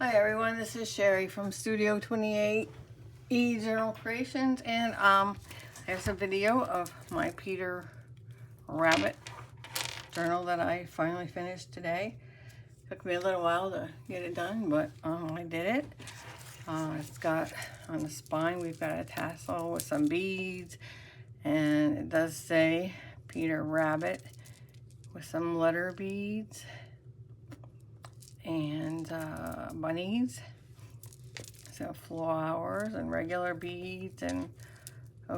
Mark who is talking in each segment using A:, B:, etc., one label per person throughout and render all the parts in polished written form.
A: Hi everyone, this is Sherry from Studio 28E Journal Creations, and there's a video of my Peter Rabbit journal that I finally finished today. Took me a little while to get it done, but I did it. It's got on the spine, we've got a tassel with some beads, and it does say Peter Rabbit with some letter beads and bunnies. So flowers and regular beads and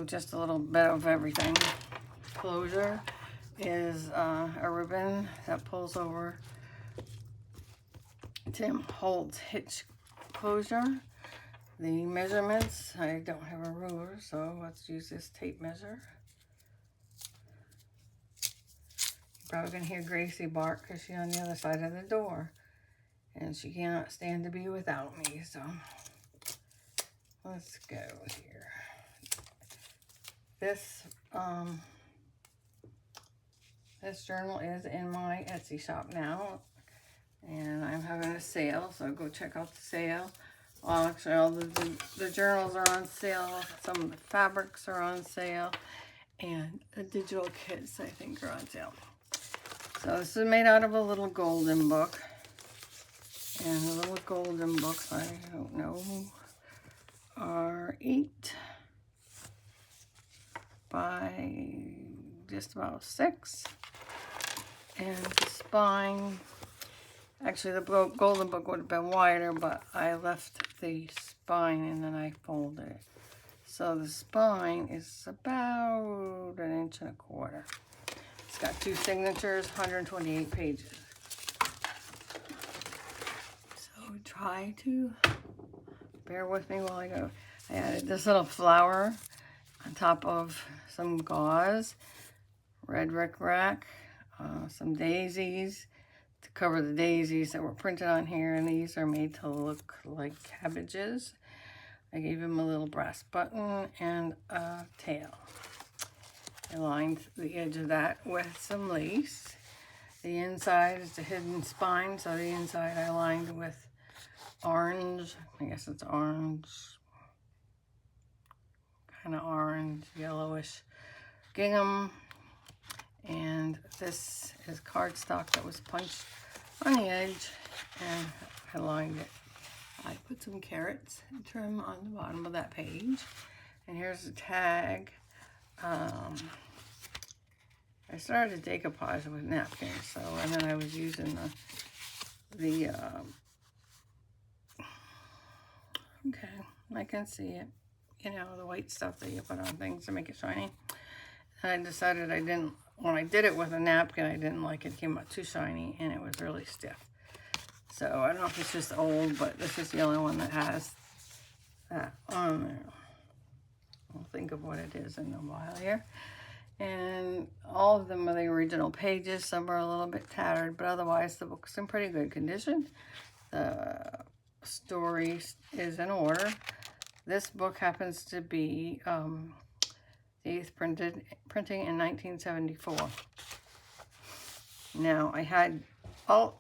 A: just a little bit of everything. Closure is a ribbon that pulls over Tim Holt's hitch closure. The measurements, I don't have a ruler, so let's use this tape measure. You're probably going to hear Gracie bark because she's on the other side of the door. And she cannot stand to be without me, so let's go here. This journal is in my Etsy shop now, and I'm having a sale, so go check out the sale. Well, actually, all the journals are on sale. Some of the fabrics are on sale, and the digital kits, I think, are on sale. So this is made out of a little golden book. And the little golden books, I don't know, are 8 by just about 6. And the spine, actually the golden book would have been wider, but I left the spine and then I folded it. So the spine is about 1.25 inches. It's got 2 signatures, 128 pages. Try to bear with me while I go. I added this little flower on top of some gauze, red rickrack, some daisies to cover the daisies that were printed on here, and these are made to look like cabbages. I gave him a little brass button and a tail. I lined the edge of that with some lace. The inside is the hidden spine, so the inside I lined with orange, I guess it's orange, kind of orange, yellowish gingham. And this is cardstock that was punched on the edge, and I lined it. I put some carrots and trim on the bottom of that page. And here's the tag. I started decoupage with napkins, so, and then I was using okay, I can see it. You know, the white stuff that you put on things to make it shiny. And I decided when I did it with a napkin, I didn't like it. It came out too shiny and it was really stiff. So I don't know if it's just old, but this is the only one that has that on there. I'll think of what it is in a while here. And all of them are the original pages. Some are a little bit tattered, but otherwise the book's in pretty good condition. The story is in order. This book happens to be the 8th printing in 1974. Now I had the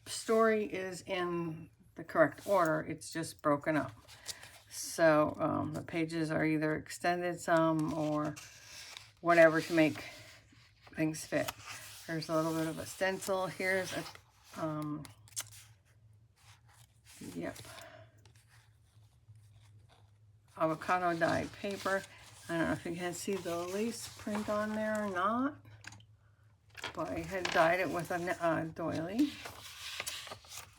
A: story is in the correct order, it's just broken up. So the pages are either extended some or whatever to make things fit. There's a little bit of a stencil. Here's a avocado dyed paper. I don't know if you can see the lace print on there or not, but I had dyed it with a doily.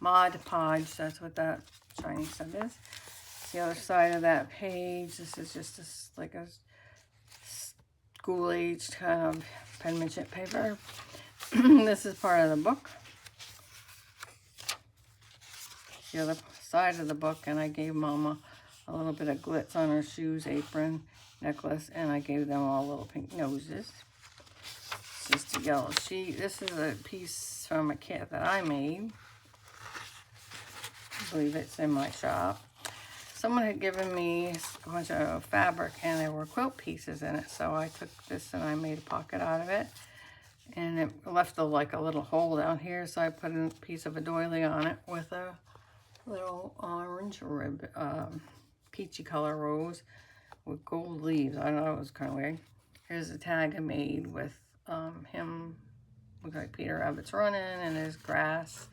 A: Mod Podge, that's what that shiny stuff is. The other side of that page, this is just like a school-aged kind of penmanship paper. This is part of the book. The other side of the book, and I gave Mama a little bit of glitz on her shoes, apron, necklace, and I gave them all little pink noses. It's just a yellow sheet. This is a piece from a kit that I made. I believe it's in my shop. Someone had given me a bunch of fabric and there were quilt pieces in it, so I took this and I made a pocket out of it. And it left like a little hole down here, so I put a piece of a doily on it with a little orange rib, peachy color rose with gold leaves. I know it was kind of weird. Here's a tag I made with him, looks like Peter Rabbit's running, and there's grass,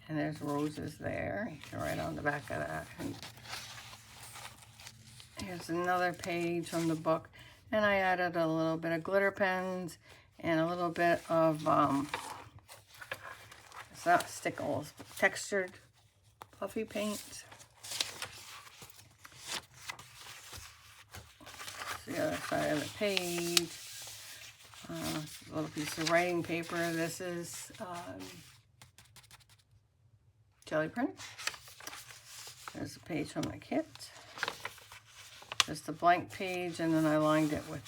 A: and there's roses there. You can write on the back of that. And here's another page from the book, and I added a little bit of glitter pens and a little bit of, it's not stickles, but textured puffy paint. The other side of the page, a little piece of writing paper. This is jelly print. There's a page from the kit. Just a blank page, and then I lined it with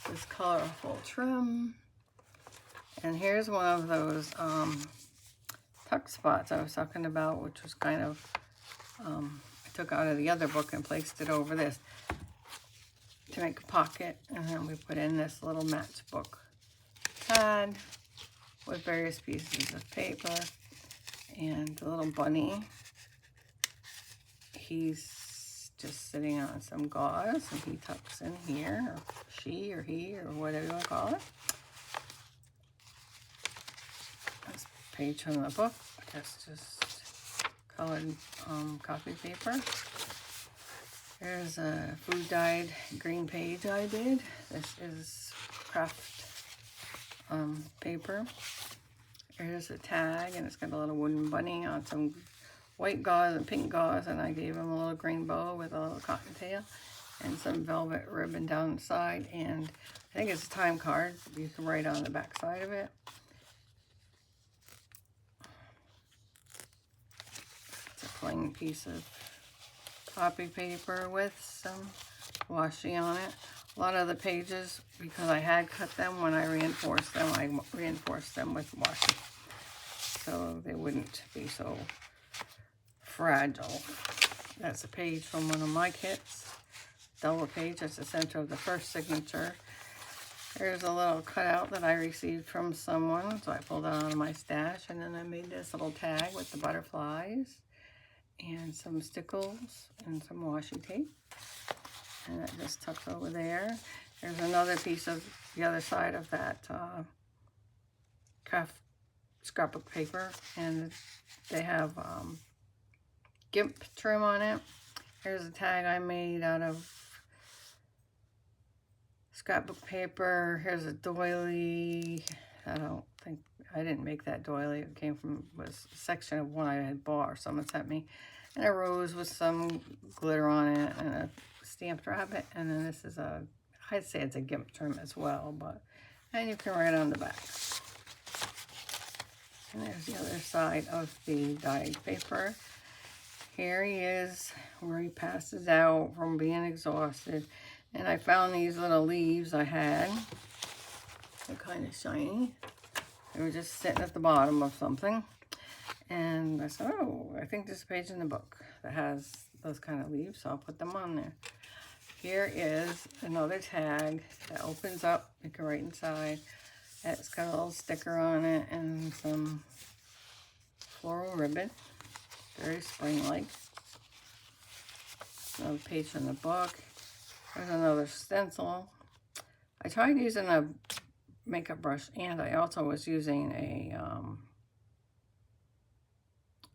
A: this colorful trim. And here's one of those tuck spots I was talking about, which was kind of, I took out of the other book and placed it over this to make a pocket, and then we put in this little matchbook pad with various pieces of paper and a little bunny. He's just sitting on some gauze, and he tucks in here, or she or he or whatever you want to call it. This page from the book, that's just colored copy paper. There's a food dyed green page I did. This is craft paper. Here's a tag, and it's got a little wooden bunny on some white gauze and pink gauze, and I gave him a little green bow with a little cottontail and some velvet ribbon down the side, and I think it's a time card. You can write on the back side of it. It's a plain piece of copy paper with some washi on it. A lot of the pages, because I had cut them when I reinforced them with washi, so they wouldn't be so fragile. That's a page from one of my kits. Double page, that's the center of the first signature. There's a little cutout that I received from someone, so I pulled it out of my stash, and then I made this little tag with the butterflies and some stickles and some washi tape, and that just tucks over there. There's another piece of the other side of that craft scrapbook paper, and they have GIMP trim on it. Here's a tag I made out of scrapbook paper. Here's a doily. I didn't make that doily. It came from, was a section of one I had bought or someone sent me. And a rose with some glitter on it, and a stamped rabbit. And then this is a, I'd say it's a GIMP trim as well, but, and you can write on the back. And there's the other side of the dyed paper. Here he is, where he passes out from being exhausted. And I found these little leaves I had. They're kind of shiny. They were just sitting at the bottom of something. And I said, oh, I think there's a page in the book that has those kind of leaves, so I'll put them on there. Here is another tag that opens up. You can write inside. It's got a little sticker on it and some floral ribbon. Very spring-like. Another page from the book. There's another stencil. I tried using a makeup brush, and I also was using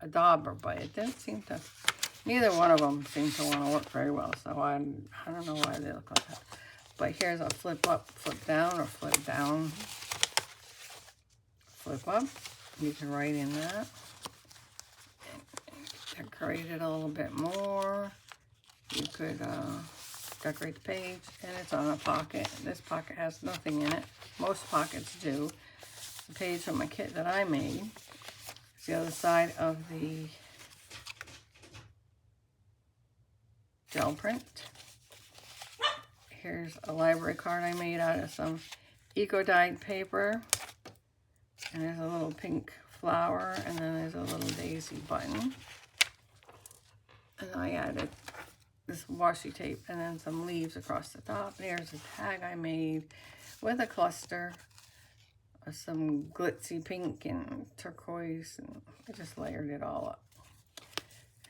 A: a dauber, but it didn't seem to, neither one of them seemed to want to work very well, so I don't know why they look like that. But here's a flip up, flip down, or flip down, flip up. You can write in that. Decorate it a little bit more. You could decorate the page, and it's on a pocket. This pocket has nothing in it. Most pockets do. The page from my kit that I made. It's the other side of the gel print. Here's a library card I made out of some eco-dyed paper. And there's a little pink flower, and then there's a little daisy button. And I added this washi tape and then some leaves across the top. And here's a tag I made with a cluster of some glitzy pink and turquoise, and I just layered it all up.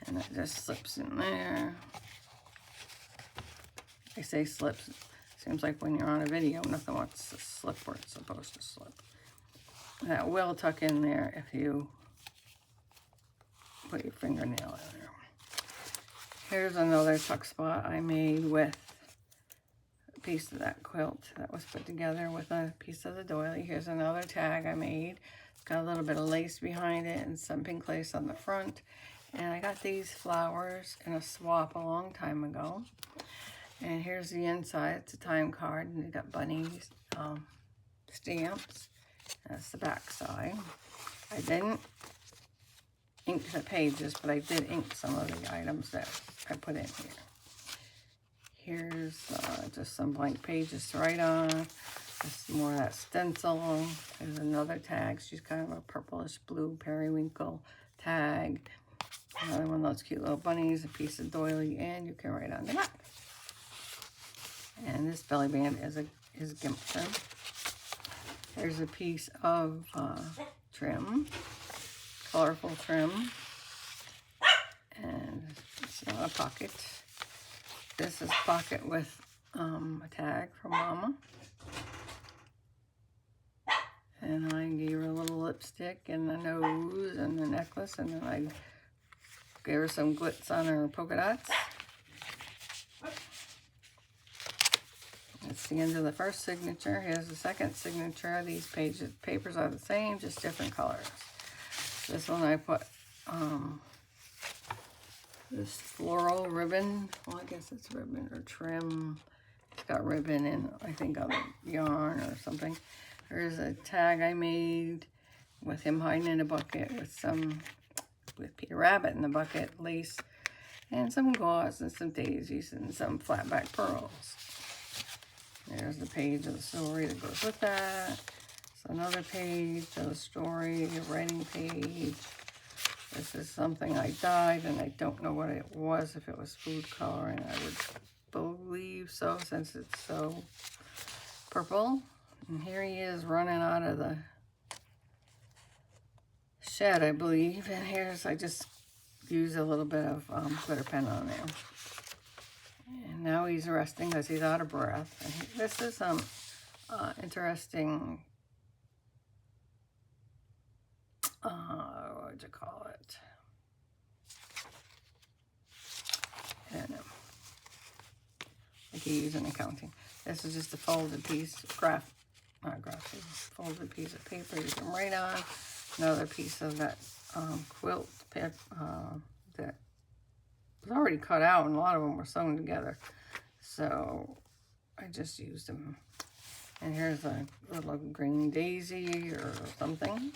A: And it just slips in there. I say slips. Seems like when you're on a video, nothing wants to slip where it's supposed to slip. That will tuck in there if you put your fingernail in there. Here's another tuck spot I made with a piece of that quilt that was put together with a piece of the doily. Here's another tag I made. It's got a little bit of lace behind it and some pink lace on the front. And I got these flowers in a swap a long time ago. And here's the inside. It's a time card, and you got bunnies, stamps. That's the back side. I didn't ink the pages, but I did ink some of the items that I put in here. Here's just some blank pages to write on. Just more of that stencil. There's another tag. She's kind of a purplish blue periwinkle tag. Another one of those cute little bunnies, a piece of doily, and you can write on the back. And this belly band is gimp trim. Here's a piece of trim, colorful trim, and it's not a pocket. This is pocket with a tag from Mama. And I gave her a little lipstick and the nose and the necklace, and then I gave her some glitz on her polka dots. That's the end of the first signature. Here's the second signature. These papers are the same, just different colors. This one I put this floral ribbon. Well, I guess it's ribbon or trim. It's got ribbon and I think other yarn or something. There's a tag I made with him hiding in a bucket with Peter Rabbit in the bucket, lace, and some gauze and some daisies and some flatback pearls. There's the page of the story that goes with that. It's another page of the story, a writing page. This is something I dyed, and I don't know what it was, if it was food coloring. I would believe so, since it's so purple. And here he is running out of the shed, I believe. And here's, I just used a little bit of glitter pen on there. And now he's resting because he's out of breath. And this is some interesting, what would you call it? I don't know. Like you use in accounting. This is just a folded piece, folded piece of paper you can write on. Another piece of that quilt that was already cut out, and a lot of them were sewn together. So I just used them. And here's a little green daisy or something.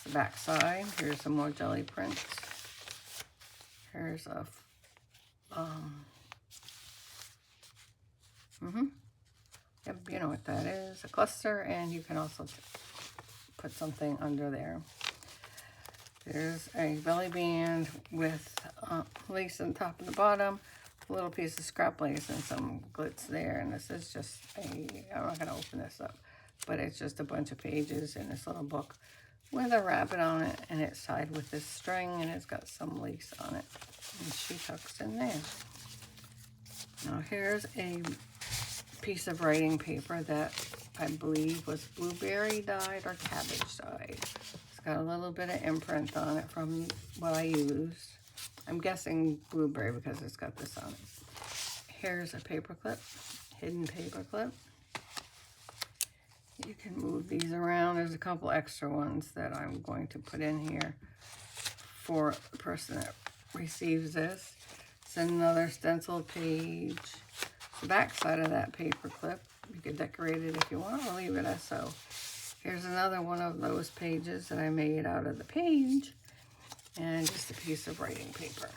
A: The back side. Here's some more jelly prints. Here's a yep, you know what that is, a cluster, and you can also put something under there. There's a belly band with lace on the top and the bottom, a little piece of scrap lace and some glitz there. And this is just I'm not going to open this up, but it's just a bunch of pages in this little book with a rabbit on it, and it's tied with this string, and it's got some lace on it, and she tucks in there. Now here's a piece of writing paper that I believe was blueberry dyed or cabbage dyed. It's got a little bit of imprint on it from what I used. I'm guessing blueberry because it's got this on it. Here's a paper clip, hidden paper clip. You can move these around. There's a couple extra ones that I'm going to put in here for the person that receives this. It's another stencil page. The back side of that paper clip, you could decorate it if you want, or leave it as so. Here's another one of those pages that I made out of the page, and just a piece of writing paper.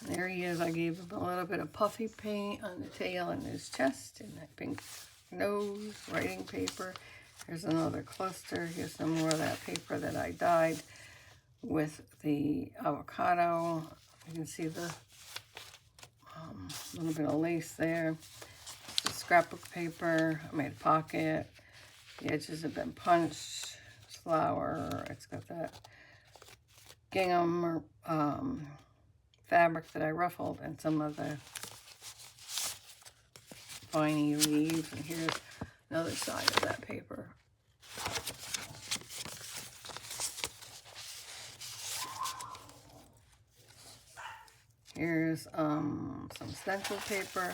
A: And there he is. I gave him a little bit of puffy paint on the tail and his chest, and that pink nose, writing paper. Here's another cluster. Here's some more of that paper that I dyed with the avocado. You can see the little bit of lace there. It's a scrapbook paper. I made a pocket. The edges have been punched. flower. It's got that gingham or fabric that I ruffled, and some of the viney leaves. And here's another side of that paper. Here's some stencil paper.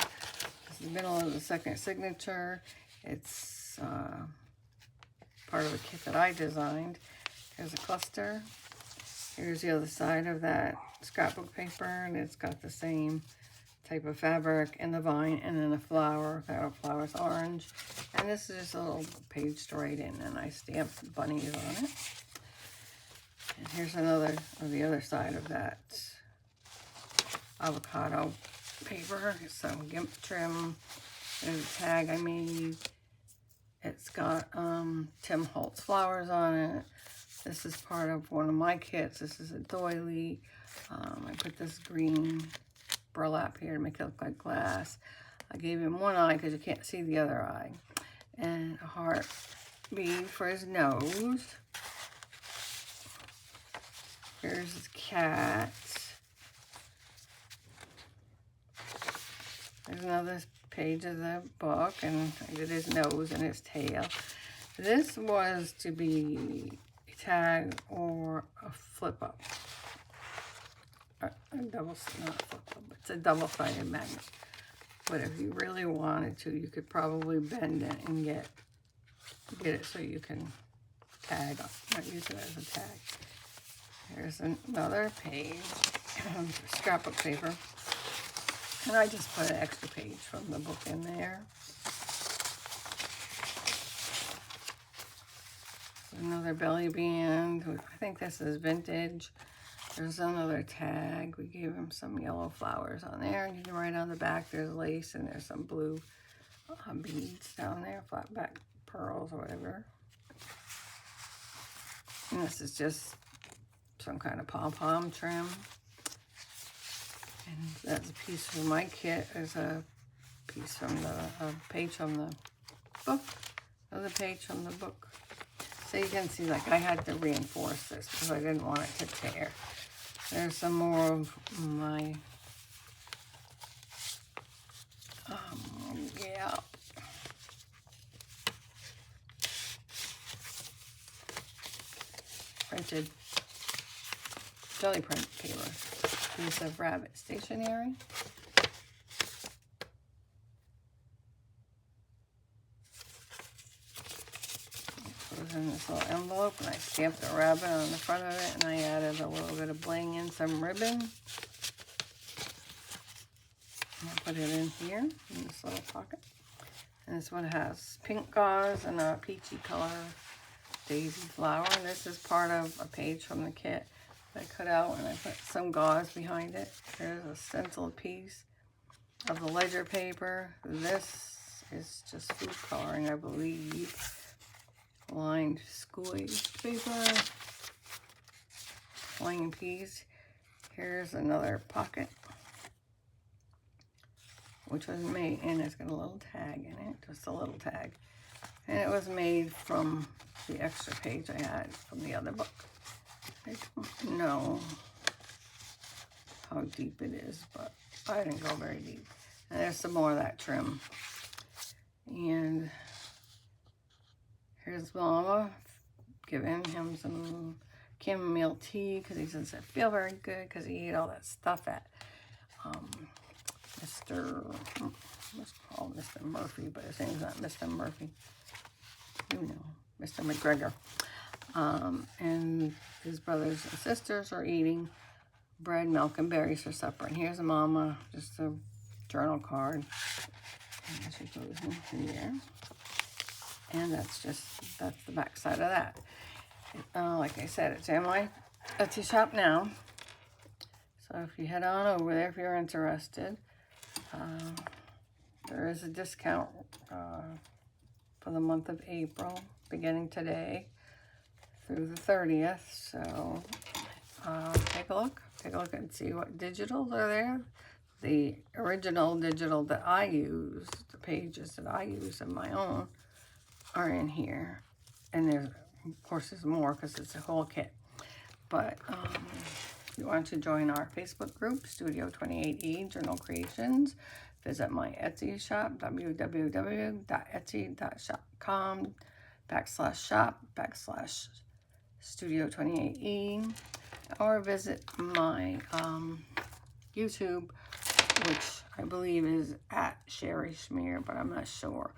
A: This is the middle of the second signature. It's part of a kit that I designed. Here's a cluster. Here's the other side of that scrapbook paper, and it's got the same type of fabric and the vine, and then a flower. That flower's orange. And this is just a little page to write in, and I stamped bunnies on it. And here's another of the other side of that avocado paper. Some gimp trim. There's a tag I made. It's got Tim Holtz flowers on it. This is part of one of my kits. This is a doily. I put this green burlap here to make it look like glass. I gave him one eye because you can't see the other eye. And a heart bead for his nose. Here's his cat. There's another page of the book, and I did his nose and his tail. This was to be a tag or a flip up. Not flip up, it's a double-sided magnet. But if you really wanted to, you could probably bend it and get it so you can tag, not use it as a tag. Here's another page of scrapbook paper. And I just put an extra page from the book in there. Another belly band. I think this is vintage. There's another tag. We gave him some yellow flowers on there. And you can write on the back there's lace, and there's some blue beads down there, flat back pearls or whatever. And this is just some kind of pom-pom trim. And that's a piece from my kit. There's a piece from a page from the book. Another page from the book. So you can see, like, I had to reinforce this because I didn't want it to tear. There's some more of my, yeah. Printed jelly print paper. Piece of rabbit stationery. It was in this little envelope, and I stamped a rabbit on the front of it, and I added a little bit of bling and some ribbon. And I put it in here, in this little pocket. And this one has pink gauze and a peachy color daisy flower. And this is part of a page from the kit I cut out, and I put some gauze behind it. There's a stenciled piece of the ledger paper. This is just food coloring, I believe. Lined school-aged paper. Plain piece. Here's another pocket, which was made, and it's got a little tag in it, just a little tag. And it was made from the extra page I had from the other book. I don't know how deep it is, but I didn't go very deep. And there's some more of that trim. And here's Mama giving him some chamomile tea because he doesn't feel very good because he ate all that stuff at let's call him Mr. Murphy, but his name's not Mr. Murphy. You know, Mr. McGregor. And his brothers and sisters are eating bread, milk, and berries for supper. And here's a Mama, just a journal card. And she goes in here. And that's the back side of that. Like I said, it's in my Etsy shop now. So if you head on over there if you're interested, there is a discount for the month of April, beginning today through the 30th. So take a look and see what digitals are there. The original digital that I use, the pages that I use of my own, are in here. And there's Of course, there's more because it's a whole kit. But if you want to join our Facebook group, Studio 28E Journal Creations, visit my Etsy shop, www.etsy.com/shop/Studio28E, or visit my YouTube, which I believe is at Sherry Schmear, but I'm not sure.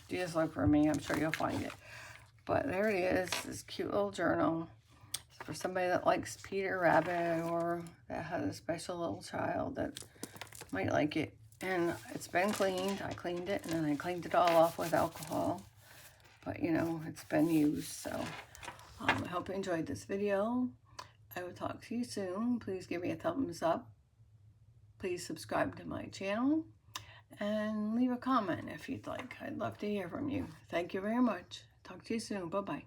A: You just look for me, I'm sure you'll find it. But there it is, this cute little journal. It's for somebody that likes Peter Rabbit, or that has a special little child that might like it. And it's been cleaned. I cleaned it, and then I cleaned it all off with alcohol. But, you know, it's been used. So I hope you enjoyed this video. I will talk to you soon. Please give me a thumbs up. Please subscribe to my channel. And leave a comment if you'd like. I'd love to hear from you. Thank you very much. Talk to you soon. Bye-bye.